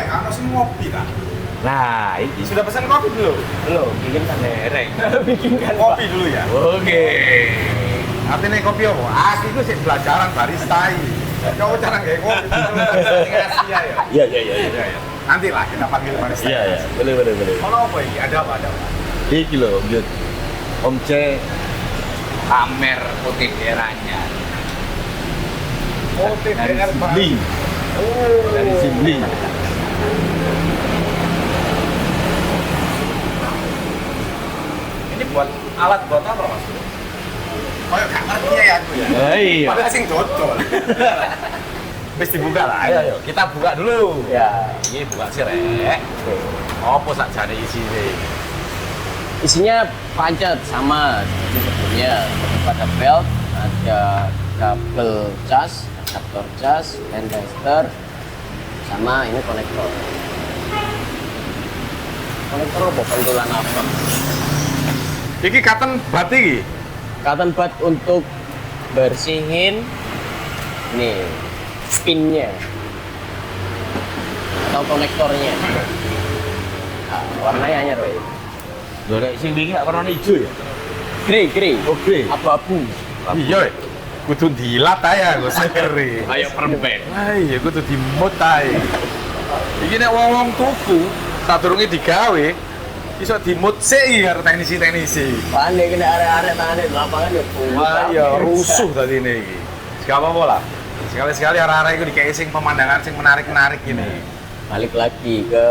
kan harus ngopi kan. Nah, ini Sudah pesan kopi belum? belum bikin kan dereng. Bikinkan Kopi dulu ya. Oke. Artinya kopi apa? Aku itu sih belajaran barista ini. Kau cara nggak kopi itu ngasih ya. Iya, iya, iya. Iya, ya. Nanti lah kita panggil barista. Iya, iya. Boleh, boleh, boleh. Kalau apa ini? Ada apa? Ada apa? Iki lho, Mbak. Om C pamer putih daerahnya. Oh, Dari TDR Simbli. Oh. Dari Simbli. Ini buat alat buat apa mas? Oh ya gak ngerti ya aku ya. Iya. Padahal sing dodol. Wis dibuka lah, ayo kita buka dulu. Ya. Ini buka sih rek. Apa sakjane isine? isinya pancet sama seperti sebelumnya. Pada belt ada kabel cas, adaptor cas, tester, sama ini konektor. Konektor apa? Pentulan apa? Iki katen bat iki. Cotton bud untuk bersihin nih pinnya atau konektornya. Nah, warnanya anyar weh. Lho nek sing wingi gak warna ijo ya? Grey, Oke. abu-abu. Iya, kudu dilat ae aku sekere. Kayak permen. Ah iya kudu dimut ae. Iki nek wong tuku sadurunge digawe iso dimut sik iki karo teknisi-teknisi. Panik kena arek-arek tangane di lapangan ya. Wah iya rusuh tadi ini iki. Gak apa-apa lah. Sekali-sekali arah-arah itu dikasih sing pemandangan sing menarik-menarik gini. Balik lagi ke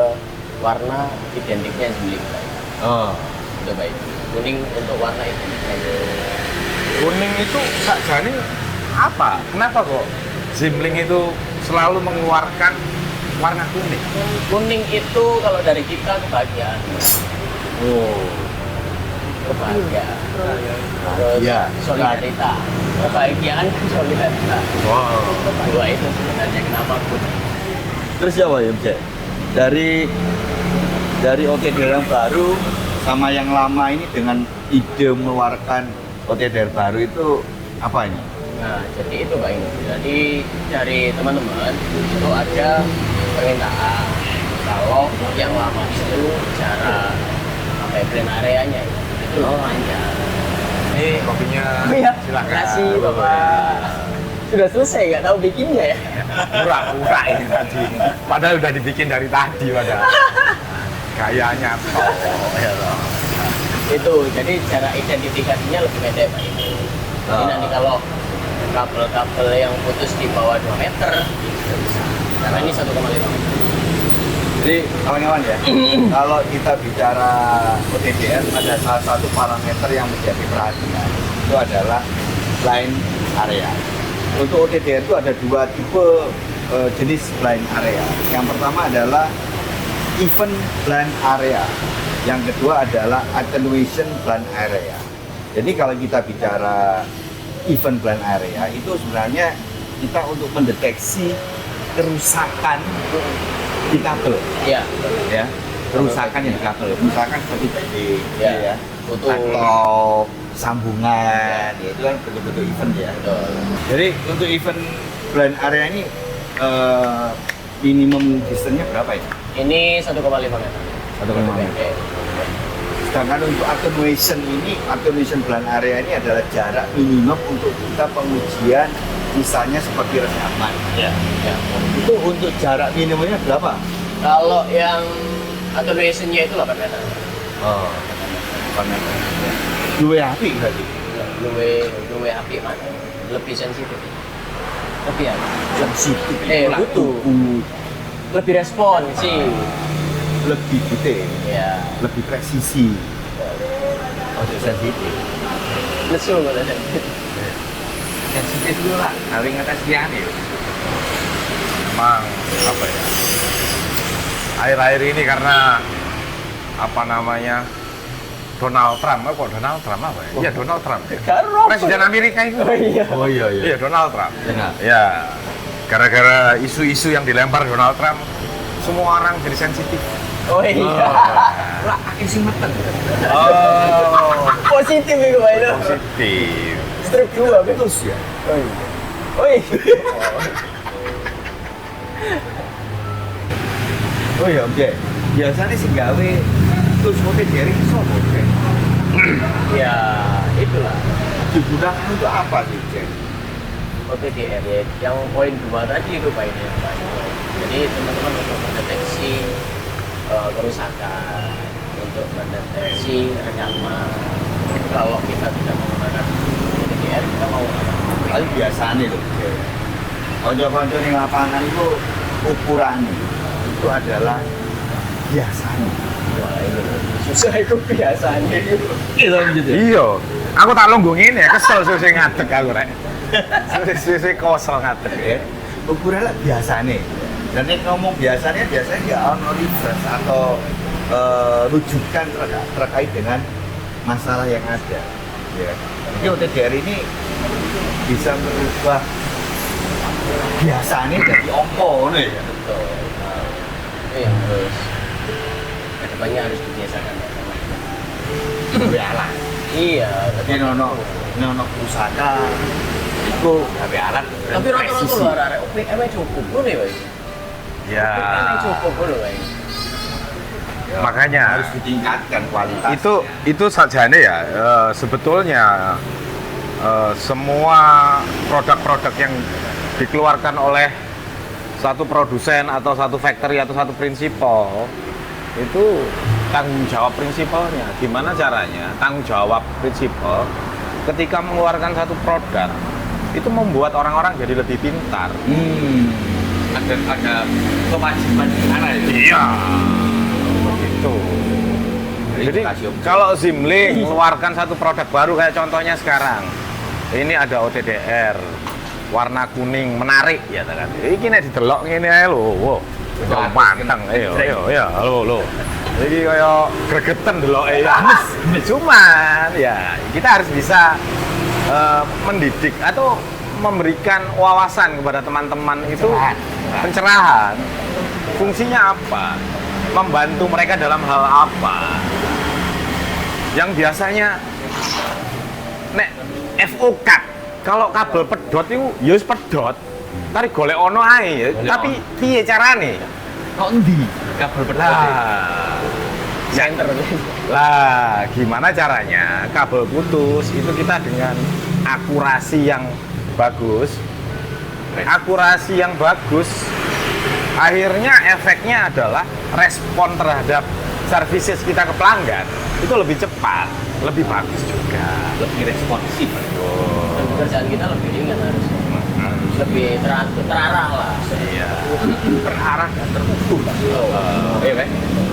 warna identiknya Zimling. Oh. Udah baik. Kuning untuk warna identiknya. Kuning itu sakjane apa? Kenapa kok Zimling itu selalu mengeluarkan warna kuning? Kuning itu kalau dari kita kebahagiaan. Oh. Kebahagiaan. Terus Iya. solidaritas. Kebahagiaan dan solidaritas. Wow. Dua itu sebenarnya kenapa kuning. Terus ya, Pak, Cek? Dari OTDR yang baru sama yang lama ini dengan ide mengeluarkan OTDR baru itu apa ini? Nah, jadi itu Pak ini. Jadi dari teman-teman itu ada permintaan kalau yang lama itu cara brand areanya itu panjang. Ini kopinya. Iya, Silakan. terima kasih Bapak. Sudah selesai nggak tahu bikinnya ya? Pura-pura ini tadi. Padahal udah dibikin dari tadi padahal. Kayaknya toh. Ya toh. Itu, jadi cara identifikasinya lebih pendek Pak ini. Jadi nanti kalau kabel-kabel yang putus di bawah 2 meter itu bisa. Karena ini 1,5 meter. Jadi kawan-kawan ya, kalau kita bicara OTDR ada salah satu parameter yang menjadi perhatian itu adalah blind area. Untuk OTDR itu ada dua tipe jenis blind area. Yang pertama adalah event blind area. Yang kedua adalah attenuation blind area. Jadi kalau kita bicara event blind area itu sebenarnya kita untuk mendeteksi kerusakan di kabel, Iya. ya, kerusakan yang di kabel, misalkan seperti bending, Ya. ya, Putus. atau sambungan, ya, itu kan betul-betul event ya. Betul. Jadi untuk event blind area ini minimum distance-nya berapa ya? Ini 1,5 meter. 1,5 meter. Pendek. Sedangkan untuk attenuation ini, attenuation blind area ini adalah jarak minimum untuk kita pengujian misalnya seperti rekaman. Ya. Itu untuk jarak minimumnya berapa? Kalau yang attenuation-nya itu 8 meter. Oh, 8 meter. Dua api berarti. Luwe api mana? Lebih sensitif. Lebih ya? Sensitif. butuh. Lebih respon sih. Lebih detail, Ya. lebih presisi. Oh, sensitif. Lesu kalau sensitif. Sensitif dulu lah, kali ngetes dia nih. Emang apa ya? Akhir-akhir ini karena apa namanya Donald Trump, kok Donald Trump apa ya? Iya Donald Trump. Ya. Karo. Presiden Amerika itu. Oh iya. Oh iya Iya Donald Trump. Benar. Ya, gara-gara isu-isu yang dilempar Donald Trump, semua orang jadi sensitif. Oh iya. Lah, akeh sing meten. Oh, Positif itu Pak itu. Positif. Strip 2 terus ya. Oh iya. Oh iya. Oh iya, Om Jek. Biasanya sih gawe tools OTDR ini sopo, Jek? Ya itulah Digunakan untuk apa sih, Jek? OTDR ya, yang poin 2 tadi itu Pak ini Pak. Jadi teman-teman untuk mendeteksi kerusakan, untuk mendeteksi rekaman. Kalau kita tidak menggunakan OTDR, kita mau apa? Paling biasanya loh, Jek. Konco-konco di lapangan itu ukurannya itu adalah biasanya. Wah ini susah itu biasanya itu. Iya. Aku tak lungguh ngene ya, kesel suwe ngadeg aku rek. Suwe kosel ngadeg ya. Ukurannya biasanya. Dan ini ngomong biasanya nggak ono reference atau rujukan terkait dengan masalah yang ada. Ya. Jadi OTDR ini bisa merubah biasanya dari ongko nih ya. Betul. Nah, itu yang harus kedepannya harus dibiasakan ya teman-teman. Alat. Iya. Jadi nono pusaka itu gawe alat. Tapi rata-rata lho arek OPM cukup lho nih, Pak. Ya. OPM cukup lho, Pak. Makanya harus ditingkatkan kualitas. itu sajane ya sebetulnya semua produk-produk yang dikeluarkan oleh satu produsen atau satu factory atau satu prinsipal itu tanggung jawab prinsipalnya. Gimana caranya? Tanggung jawab prinsipal ketika mengeluarkan satu produk itu membuat orang-orang jadi lebih pintar. Ada kewajiban di sana ya. Iya. Begitu. Jadi kalau Zimling mengeluarkan satu produk baru kayak contohnya sekarang, ini ada OTDR warna kuning menarik ya kan. Iki nek didelok ngene ae lho. Wow. Manteng. Ayo lho. Iki kaya gregeten deloke ya. Cuman ya kita harus bisa mendidik atau memberikan wawasan kepada teman-teman itu pencerahan. Fungsinya apa? Membantu mereka dalam hal apa? Yang biasanya nek FO cut kalau kabel pedot itu ya wis pedot. Tarik golek ono ae, tapi piye carane? Kok endi kabel pedot? Center. Lah, gimana caranya? Kabel putus itu kita dengan akurasi yang bagus. Akurasi yang bagus akhirnya efeknya adalah respon terhadap services kita ke pelanggan itu lebih cepat, lebih bagus juga, Lebih responsif. Dan pekerjaan kita lebih ringan harusnya. Lebih terarah lah. Iya. Terarah dan terukur. Iya kan?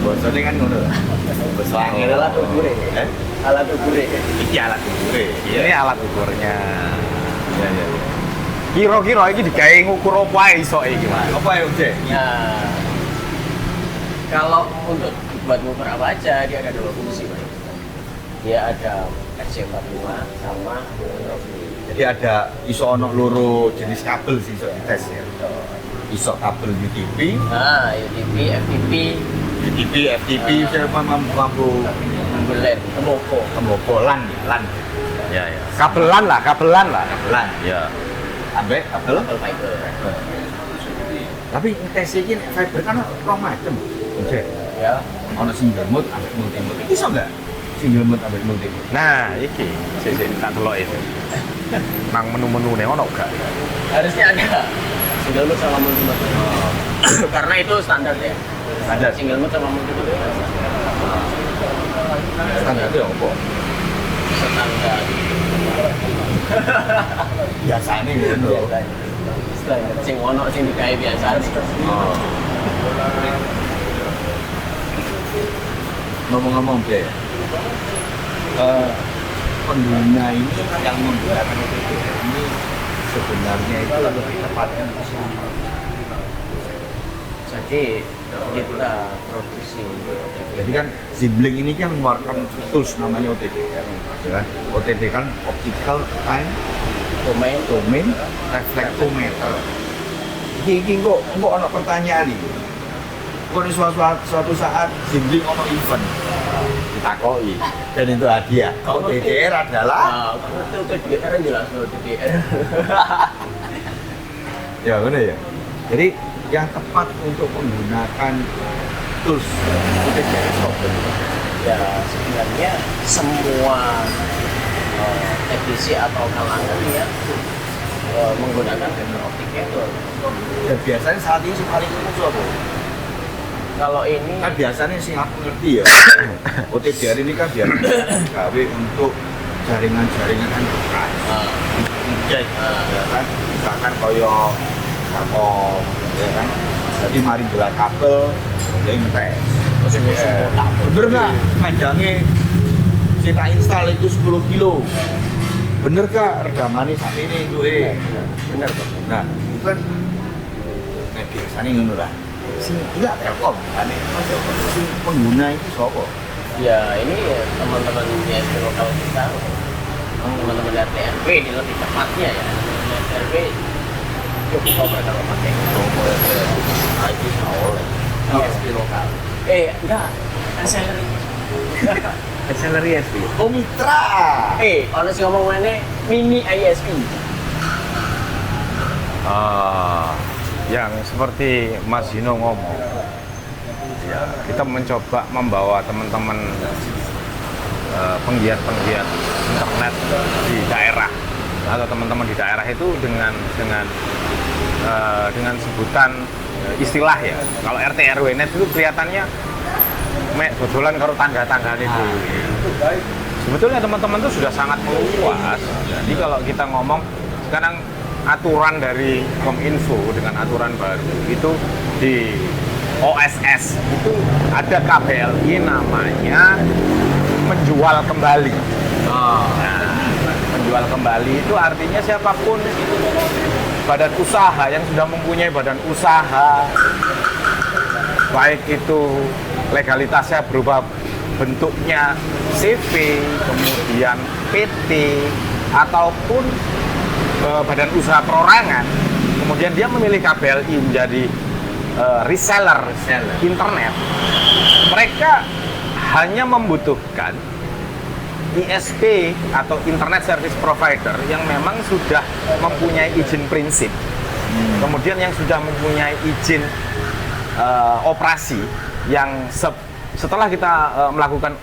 Bosone kan ngono. Bos angel Alat ukur alat ukur Iki alat ukur. Ini alat ukurnya. Iya. Kira-kira iki digawe ngukur opo ae iso iki, Mas? Apa ya, Jek? ya kalau untuk buat ngukur apa aja dia ada 2 fungsi, Pak. Dia ada RJ45 sama Jadi ada iso ono loro jenis kabel sih iso dites ya. Iso kabel UTP, nah UTP, FTP saya mampu bulet, kemboko lan. Ya. Kabelan lah. Lan. Ya. Ambek kabel. kabel fiber. Tapi tes iki fiber kan ono macam. Oke. Ya, Ono single mode ambek multi mode. Iso enggak? Single mode ambek multi mode. Nah, iki sik tak delok itu. Nang menu-menune ono gak? harusnya ada single mode sama multi mode. Karena itu standar ya. Standar. Single mode sama multi mode itu Standar itu apa? standar. Biasanya ngono. Standar. Sing ono sing digawe biasa. Oh. Ngomong-ngomong deh, pengguna ini yang menggunakan OTDR ini sebenarnya itu lebih tepatnya untuk siapa? Jadi kita produksi. Jadi kan Zimling ini kan mengeluarkan tools namanya OTDR, ya. OTD kan Optical Time Domain Reflectometer. Iki kok ada pertanyaan nih. Kok di suatu saat Zimling ono event ditakoi dan itu hadiah. OTDR adalah Itu OTDR jelas OTDR. ya benar ya. Jadi yang tepat untuk menggunakan tools UTBR software? Ya sebenarnya semua teknisi atau kalangan yang menggunakan fiber optic cable. Dan biasanya saat ini paling umum itu apa? Kalau ini Kan biasanya sih aku ngerti ya, OTBR ini kan biasanya gawe untuk jaringan-jaringan enterprise. Ya kan, misalkan koyo Telkom, ya kan. Jadi mari gelar kabel, ya ngetes. OTBR. Bener nggak? Panjangnya kita install itu 10 kilo. Bener kak? Redamannya saat ini itu benar Pak. Nah, itu kan biasanya ngono lah. Sing enggak Telkom kan si pengguna itu siapa? Ya ini teman-teman ISP lokal kita, teman-teman RT RW ini lebih tepatnya ya. RW cukup cover kalau pakai IT oleh ISP lokal. Enggak, reseller. Reseller ISP. Oh mitra. Orang sih ngomong mana mini ISP. Yang seperti Mas Zino ngomong, ya, kita mencoba membawa teman-teman penggiat-penggiat internet di daerah atau teman-teman di daerah itu dengan sebutan istilah ya. Kalau RT RW net itu kelihatannya betulan kalau tangga-tangga itu. Sebetulnya teman-teman itu sudah sangat meluas. Jadi kalau kita ngomong sekarang aturan dari Kominfo dengan aturan baru itu di OSS itu ada KBLI namanya menjual kembali. Nah, menjual kembali itu artinya siapapun badan usaha yang sudah mempunyai badan usaha, baik itu legalitasnya berupa bentuknya CV, kemudian PT, ataupun badan usaha perorangan, kemudian dia memilih KBLI menjadi reseller internet, mereka hanya membutuhkan ISP atau Internet Service Provider yang memang sudah mempunyai izin prinsip, kemudian yang sudah mempunyai izin operasi yang setelah kita melakukan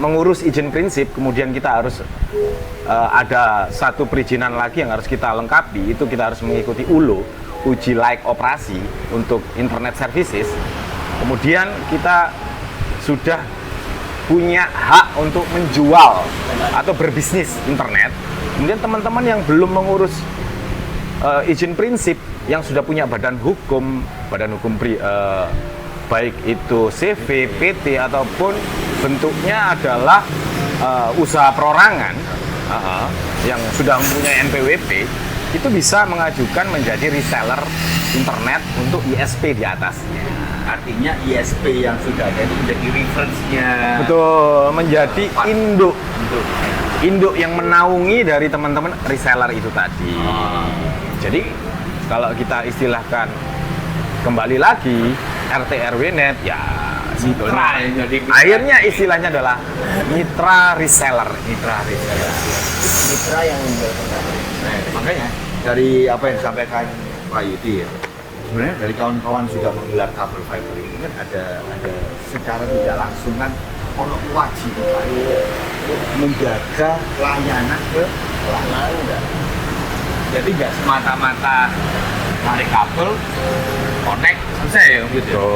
mengurus izin prinsip, kemudian kita harus ada satu perizinan lagi yang harus kita lengkapi, itu kita harus mengikuti ULO, uji layak operasi untuk internet services. Kemudian kita sudah punya hak untuk menjual atau berbisnis internet. Kemudian teman-teman yang belum mengurus izin prinsip, yang sudah punya badan hukum baik itu CV, PT, ataupun bentuknya adalah usaha perorangan yang sudah mempunyai NPWP, itu bisa mengajukan menjadi reseller internet untuk ISP di atasnya. Artinya ISP yang sudah ada itu menjadi reference-nya. Betul, menjadi induk yang menaungi dari teman-teman reseller itu tadi. Jadi kalau kita istilahkan kembali lagi RT RW net, ya sebetulnya akhirnya istilahnya adalah mitra reseller. Mitra yang menjual kembali. Nah, makanya dari apa yang disampaikan Pak Yudi ya, sebenarnya dari kawan-kawan sudah menggelar kabel fiber ini kan ada secara tidak langsung kan ono kewajiban menjaga layanan ke pelanggan. Jadi nggak semata-mata tarik kabel, connect, selesai ya gitu.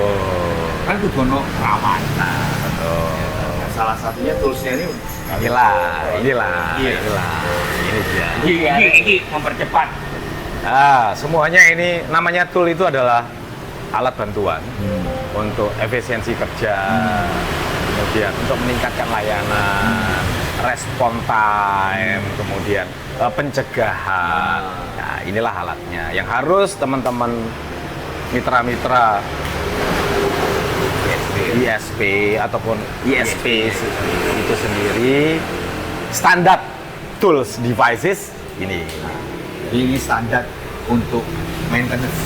Kan kudu ono perawatan. Salah satunya toolsnya ini Inilah. Ini dia. Ini mempercepat. Semuanya ini namanya tool itu adalah alat bantuan untuk efisiensi kerja, kemudian untuk meningkatkan layanan, respon time, kemudian pencegahan. Nah, inilah alatnya yang harus teman-teman mitra-mitra ISP ataupun ISP itu sendiri standar tools devices ini standar untuk maintenance.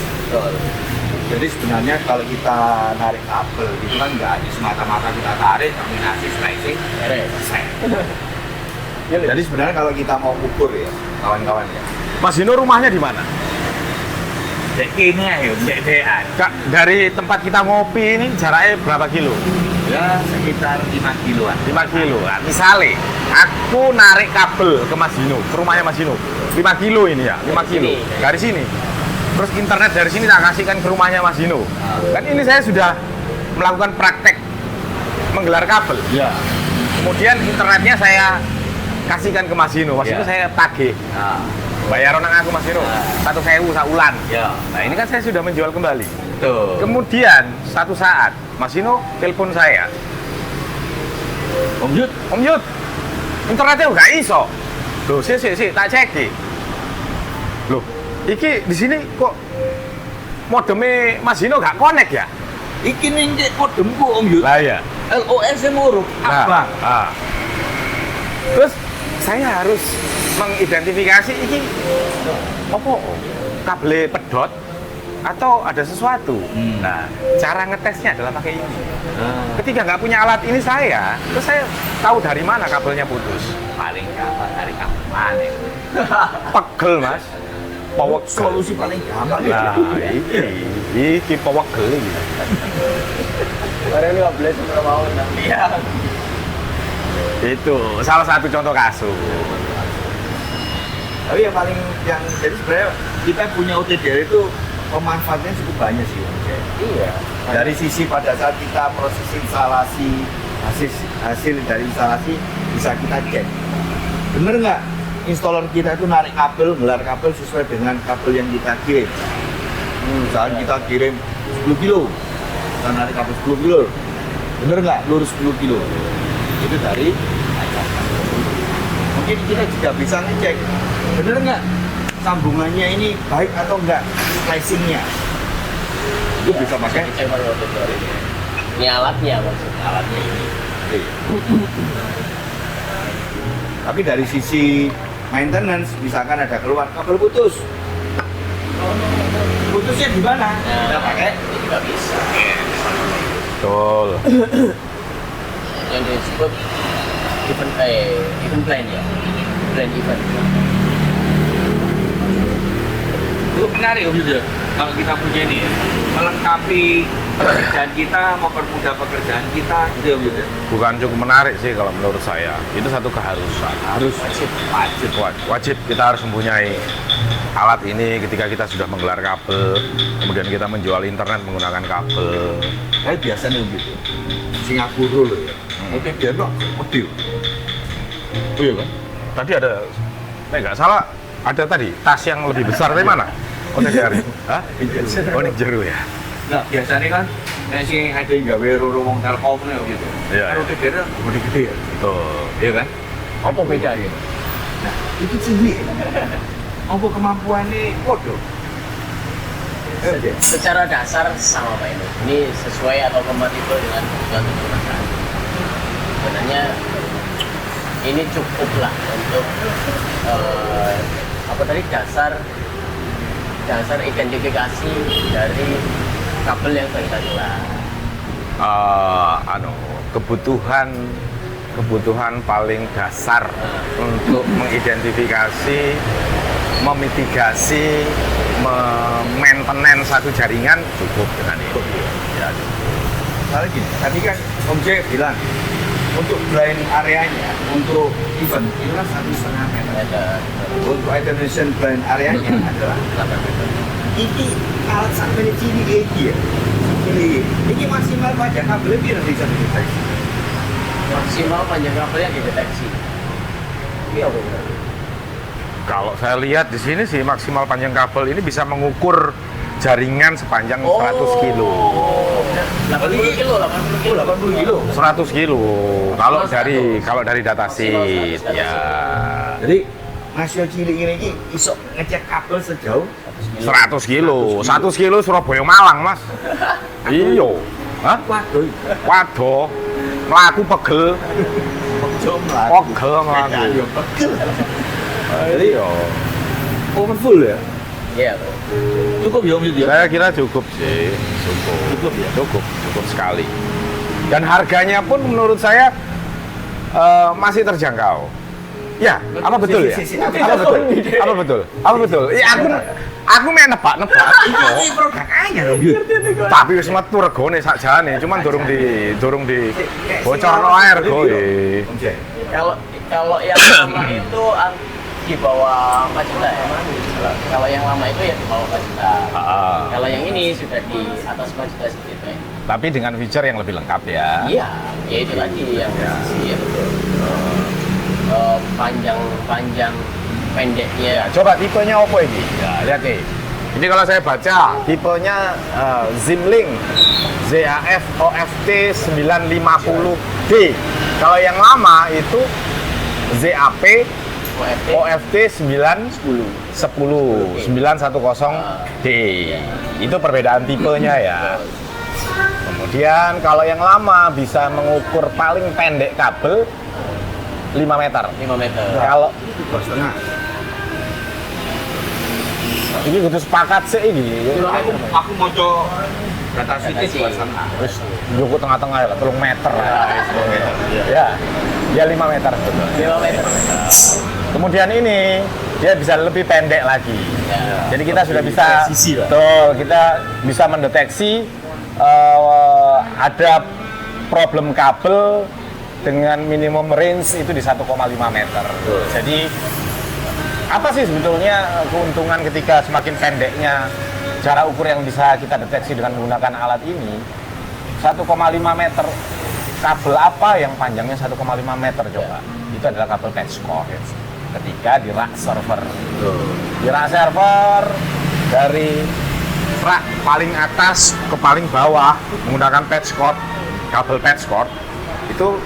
Jadi sebenarnya kalau kita narik kabel itu kan nggak hanya semata-mata kita tarik, terminasi, slicing, selesai. Jadi sebenarnya kalau kita mau ukur ya kawan-kawan ya. Mas Dino rumahnya di mana? Dek kene ayo, dek-dekan. Kak, dari tempat kita ngopi ini jaraknya berapa kilo? Ya sekitar 5 kiloan. 5 kilo. Nah, misalnya aku narik kabel ke Mas Dino, ke rumahnya Mas Dino. 5 kilo ini ya, 5 kilo. Dari sini. Terus internet dari sini tak kasihkan ke rumahnya Mas Dino. Kan ini saya sudah melakukan praktek menggelar kabel. Ya. Kemudian internetnya saya kasihkan ke Mas Dino. Mas Dino saya tagih. Nah, Bayar orang aku Mas Dino. 1.000 saulan. ya. Nah, ini kan saya sudah menjual kembali. Tuh. Kemudian satu saat Mas Dino telepon saya. Om Yud, Om Yud, internetnya nggak iso. Loh, si, tak cek. Loh, iki di sini kok modemnya Mas Dino nggak connect ya? iki ning dek kodemku Om Yud. Lah ya. LOS huruf abang. Nah. Terus saya harus mengidentifikasi iki apa kabel pedot atau ada sesuatu. Nah, cara ngetesnya adalah pakai ini. Ketika nggak punya alat ini terus saya tahu dari mana kabelnya putus. Paling gampang dari kapan ya? Pegel Mas. Pawegel. Solusi paling gampang ya. Nah, iki pawegel iki. Barang 15 berapa tahun lah. Iya. Itu salah satu contoh kasus. Tapi yang paling jadi sebenarnya kita punya OTDR itu pemanfaatnya cukup banyak sih Om Jay. Iya. Dari sisi pada saat kita proses instalasi, hasil dari instalasi bisa kita cek. Bener nggak installer kita itu narik kabel, gelar kabel sesuai dengan kabel yang kita kirim. Misalnya kita kirim 10 kilo, kita narik kabel 10 kilo. Bener nggak lurus 10 kilo? Itu dari mungkin kita juga bisa ngecek, bener nggak sambungannya ini baik atau enggak splicingnya. Itu bisa pakai Cek baru ini alatnya maksudnya alatnya ini. Tapi dari sisi maintenance, misalkan ada keluar kabel putus, putusnya di mana? Kita pakai Ini juga bisa. Betul. Yang disebut event plan ya, plan event. itu menarik Om Yudha. Kalau kita punya ini ya, melengkapi pekerjaan kita, mempermudah pekerjaan kita, gitu ya Om Yudha. Bukan cukup menarik sih kalau menurut saya. Itu satu keharusan. Harus Wajib kita harus mempunyai alat ini ketika kita sudah menggelar kabel, kemudian kita menjual internet menggunakan kabel. Kayak biasa nih Om Yudha. Singapura loh ya. Oke, dia kok model. Oh iya kan? Tadi ada, nggak salah, ada tadi tas yang lebih besar dari mana? Oh dari hari? Hah? Oh ini jeru ya? Nah, biasanya kan sing ada yang gawe roro wong Telkom nih gitu. Iya, Kalau iya. gede gede ya. Tuh. Iya kan? Apa bedanya? Nah, itu cilik. Apa kemampuannya podo? Secara dasar sama Pak ini. Ini sesuai atau kompatibel dengan kebutuhan masyarakat. Sebenarnya ini cukup lah untuk apa tadi dasar identifikasi dari kabel yang kita gelar. Kebutuhan paling dasar untuk mengidentifikasi, memitigasi, maintenance satu jaringan cukup dengan ini. Ya. Misalnya gini, tadi kan Om J bilang untuk blind areanya, untuk event itu kan 1,5 meter. Ada Untuk identification blind areanya adalah 8 meter. Ini alat sampai di sini ya. Ini maksimal panjang kabelnya tidak bisa dideteksi. maksimal panjang kabel yang dideteksi. Iya benar. Kalau saya lihat di sini sih maksimal panjang kabel ini bisa mengukur jaringan sepanjang 100 kilo. 80 kilo, 80 kilo. 80 kilo. 100 kilo. Kalau dari datasheet ya. Jadi Mas Yo cilik ini iso ngecek kabel sejauh 100 kilo. 100 kilo Surabaya Malang, Mas. Iyo. Hah? waduh. Waduh. Melaku pegel. Jom lah. Pegel melaku. Jadi Iya. powerful ya. Iya. Cukup ya Om Yudi ya. Saya kira cukup sih. Cukup ya. Cukup sekali. Dan harganya pun menurut saya masih terjangkau. Ya, apa betul ya? Apa betul? Apa betul? Apa betul? Iya, aku main nebak-nebak. Ini produk anyar loh, Yud. Tapi wis metu regane sakjane, cuman durung di bocorno ae regoe. Om Jay. Kalau yang lama itu di bawah 4 juta ya. Kalau yang lama itu ya di bawah 4 juta. Kalau yang ini sudah di atas 4 juta sedikit ya. Tapi dengan feature yang lebih lengkap ya. Iya, ya itu tadi yang ya betul. Panjang pendeknya. Ya, coba tipenya apa ini? Ya, lihat nih. Ini kalau saya baca, tipenya Zimlink ZAF OFT 950D. Kalau yang lama itu ZAP OFT 910D. Itu perbedaan tipenya ya. Kemudian kalau yang lama bisa mengukur paling pendek kabel 5 meter. 5 meter. Kalau 2,5. ini kudu sepakat sih ini. Aku mau coba data sitis Data 2,5. Terus joko tengah-tengah ya, 3 meter. Ya. Ya 5 meter betul. 5 meter. Kemudian ini dia bisa lebih pendek lagi. Ya. Jadi kita sudah bisa presisi lah. betul, kita bisa mendeteksi ada problem kabel dengan minimum range itu di 1,5 meter. Jadi apa sih sebetulnya keuntungan ketika semakin pendeknya jarak ukur yang bisa kita deteksi dengan menggunakan alat ini? 1,5 meter, kabel apa yang panjangnya 1,5 meter coba? Itu adalah kabel patchcord ketika di rak server. Di rak server dari rak paling atas ke paling bawah menggunakan patchcord, kabel patchcord itu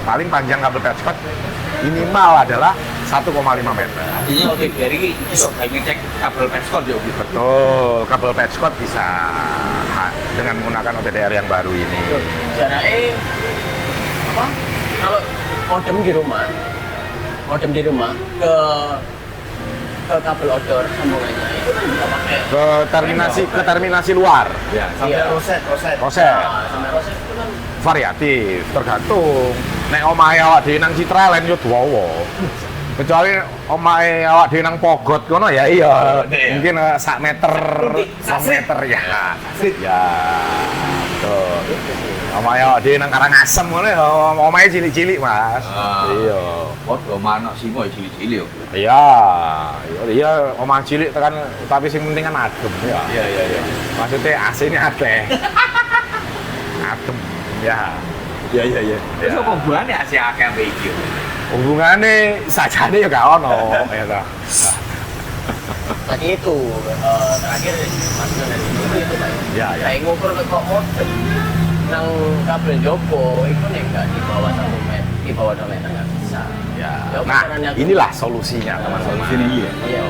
paling panjang kabel patchcord minimal adalah 1,5 meter. Artinya OTDR ini bisa ngecek kabel patchcord ya, Om. Betul, kabel patchcord bisa dengan menggunakan OTDR yang baru ini. Jaraknya apa? Kalau modem di rumah ke kabel outdoor sambungannya itu kan bisa pakai Ke terminasi luar. Ya, sampai Iya. roset. Proses sampai roset itu kan variatif, tergantung. Nek omahe awak dhewe nang Citraland yo dawa. Kecuali omahe awak dhewe nang Pogot kono ya iya. Mungkin sak meter, 2 meter ya. Ya. Tuh. Omahe awak dhewe nang Karangasem ngono ya omahe cilik-cilik, Mas. Iya. Waduh, manuk simo cilik-cilik yo. Iya, omah cilik tekan tapi sing penting kan adem ya. Iya. Maksudnya AC-nya akeh. Adem ya. Iya. Terus apa hubungannya Asia akeh ambek iki? Hubungannya sajane ya gak ono ya ta. tadi itu terakhir Mas Nun dari dulu itu Pak. Ya. Kayak ngukur ke kok modem nang kabel jopo itu nih enggak di bawah 1 meter, di bawah 2 meter nggak bisa. Ya. Ya, Nah, ukurannya aku- inilah solusinya teman-teman. Sini iya. Iya.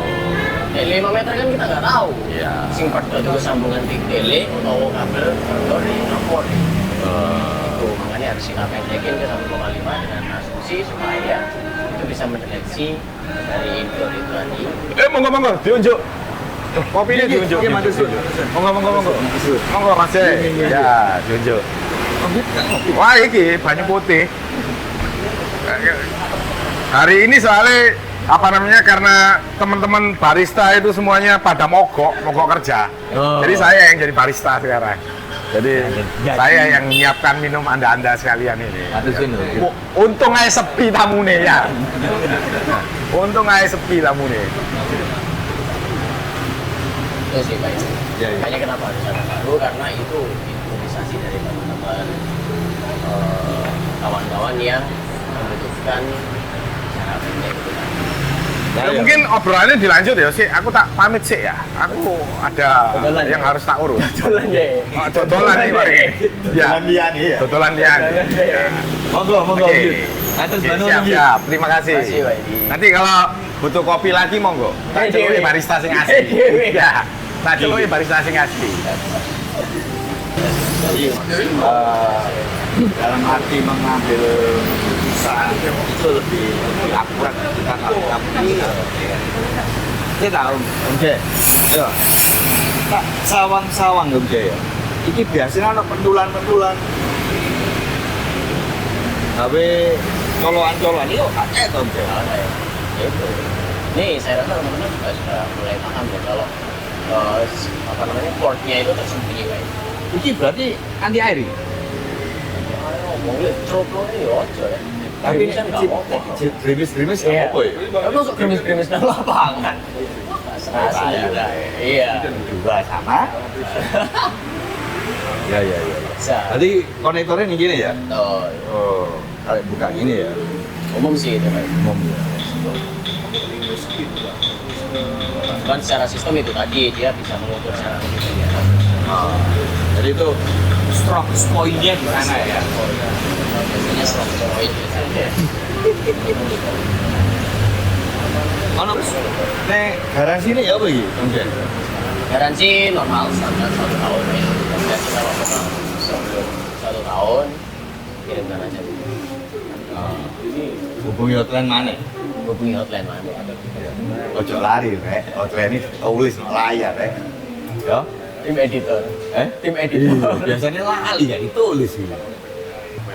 5 meter kan kita nggak tahu. Iya. Sing pedot itu sambungan di tele atau kabel outdoor di nomor. Itu makanya harus kita pendekin ke 1,5 dengan asumsi supaya itu bisa mendeteksi dari indoor itu tadi. Monggo diunjuk. Kopi ini diunjuk. Iya, matur suwun. Monggo. Monggo Mas. Ya, diunjuk. Wah, iki banyu putih. Hari ini soalnya apa namanya karena teman-teman barista itu semuanya pada mogok kerja. Jadi saya yang jadi barista sekarang. Jadi saya yang menyiapkan minum anda sekalian ini. Matur suwun. Untung aja sepi tamune ya. Untung aja sepi tamune. Itu sih Pak. Iya. Makanya kenapa harus ada baru karena itu improvisasi dari teman-teman kawan-kawan yang membutuhkan cara pendek itu kan. Ya, mungkin obrolannya dilanjut ya sih. Aku tak pamit sih ya. Aku ada Dodolan yang ya? harus tak urus. Dodolan ya. Oh, dodolan nih Pak. Ya. Lian iya. Dodolan lian. Ya. Monggo. Oke. Atur Oke, banget. siap. Terima kasih. Terima kasih, Pak Edi. Nanti kalau butuh kopi lagi monggo. Tak Dewe. celuki barista sing asli. Dewe. Ya. Tak celuki barista sing asli. Dalam arti mengambil keputusan itu lebih akurat kita ini tahu Om Jay ya tak sawang-sawang Om Jay ya ini biasanya ada pentulan tapi colokan-colokan itu kakek tuh. Ada ya. Itu. Nih saya rasa teman-teman juga sudah mulai paham ya kalau apa namanya portnya itu tersembunyi kayak. Ini berarti anti air. Ngomongnya trouble ini ojo ya. Tapi Gerimis kan nggak apa-apa. gerimis Iya. apa ya? Tapi masuk gerimis-gerimis dalam lapangan. Asli lah. Iya. Juga sama. Ya. Bisa. Tadi konektornya nih gini ya? Oh, Oh, kalau buka gini ya? umum sih itu kan. Umum ya. Cuman secara sistem itu tadi dia bisa mengukur secara ketinggian. Jadi itu strong point-nya di sana ya? Biasanya strong point biasanya. Ono nek garansi ini ya apa iki? Mungkin. Garansi normal standar 1 tahun ya. Kemudian kita lakukan sebelum 1 tahun kirimkan aja dulu. Hubungi hotline mana? Hubungi hotline mana? Ojo lari, Rek. Hotline ini tulis layar, Rek. Ya. Tim editor. Tim Iya, editor. biasanya lali ya ditulis gitu.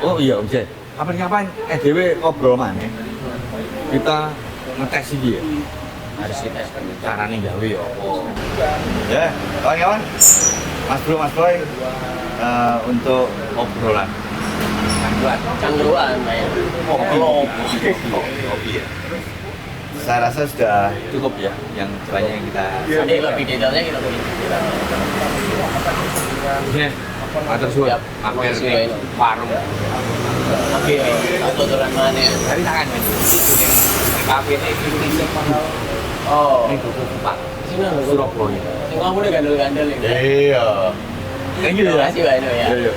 Oh iya Om Jen, kapan-kapan EDW ngobrol mana? Kita ngetes ini ya. Harus dites kan. Caranya gawe ya apa? Ya, kawan-kawan. Mas Boy untuk obrolan. Cangkruan kayak. Kopi ya. Saya rasa sudah cukup ya yang banyak yang kita. Nanti lebih detailnya kita begini. Oke, matur suwun. Siap. Mampir Makasih, ning Pak. warung. Oke, satu aturan mana ya? Dari tangan men. Kafe ini Indonesia mahal. Oh, Ini buku Pak. sini ada Surabaya. Sing kamu udah gandel-gandel ini. Iya. Thank you Terima ya. kasih Pak Eno ya. Iya.